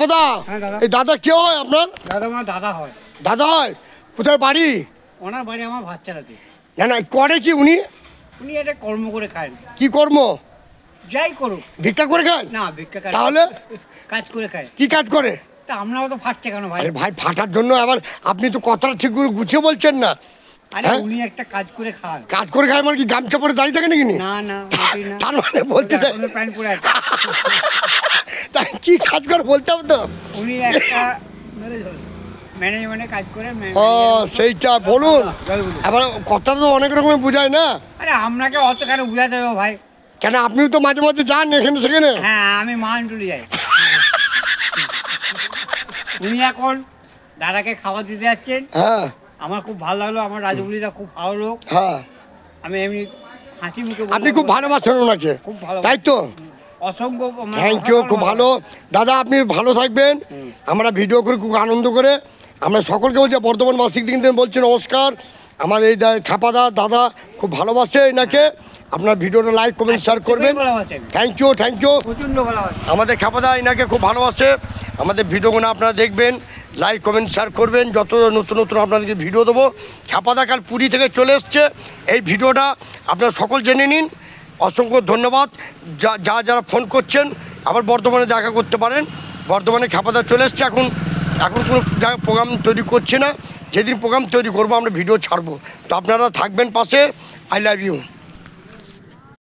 দাদা এই দাদা কে হয় আপনার? দাদা আমার দাদা হয়। দাদা হয়? কোথায় বাড়ি? ওনার বাড়ি আমার ভাতচালাতে। না না, করে কি উনি? উনি একটা কর্ম করে খান। কি কর্ম? যাই করুক। ভিক্ষা করে খায়? না ভিক্ষা খায় তাহলে কাজ করে খায়। কি কাজ করে? তা আমরাও তো ফাটছে কেন ভাই? আরে ভাই, ফাটার জন্য আবার আপনি তো কথাটা ঠিক করে গুছিয়ে বলছেন না। আরে হ্যাঁ? উনি একটা কাজ করে খান। কাজ করে খায় মানে কি গামছা পরে দাঁড়িয়ে থাকে নাকি? না না মোটেই না। তার মানে বলতে চাই ওনার প্যান্ট পরে আছে। তাই কি কাজ করে বলতে হবে তো। উনি একটা ম্যানেজমেন্টে কাজ করে। ও সেইটা বলুন। আবার কথা তো অনেক রকমের বোঝায় না। আরে আপনাকে অত কেন বুঝাতে হবে ভাই? কেন আপনিও তো মাঝে মাঝে যান এখানে সেখানে। হ্যাঁ আমি মানটুলি যাই। উনি এখন দাদাকে খাবার দিতে যাচ্ছেন। হ্যাঁ আমার খুব ভালো লাগলো। আমার রাজবুলিদা খুব ভালো লোক। হ্যাঁ, আমি এমনি হাসি মুখে আপনি খুব ভালোবাসেন ওনাকে, খুব ভালো। তাই তো? অসংখ্য থ্যাংক ইউ, খুব ভালো। দাদা আপনি ভালো থাকবেন। আমরা ভিডিও করে খুব আনন্দ করে আমরা সকলকে বলছি, বর্ধমানবাসী কিন্তু বলছি নমস্কার। আমার এই খাপাদা দাদা খুব ভালোবাসে এনাকে। আপনার ভিডিওটা লাইক কমেন্ট শেয়ার করবেন। Thank you, thank you. প্রচণ্ড ভালোবাসে আমাদের খাপাদা এনাকে খুব ভালোবাসে। আমাদের ভিডিওগুলো আপনারা দেখবেন, লাইক কমেন্ট শেয়ার করবেন। যত নতুন নতুন আপনাদেরকে ভিডিও দেবো। খাপাদা কাল পুরী থেকে চলে এসছে। এই ভিডিওটা আপনারা সকল জেনে নিন। অসংখ্য ধন্যবাদ। যারা ফোন করছেন আবার বর্ধমানে দেখা করতে পারেন। বর্ধমানে খাপাদা চলে এসছে। এখন কোনো জায়গায় প্রোগ্রাম তৈরি করছে না। যেদিন প্রোগ্রাম তৈরি করবো আমরা ভিডিও ছাড়বো। তো আপনারা থাকবেন পাশে। I love you.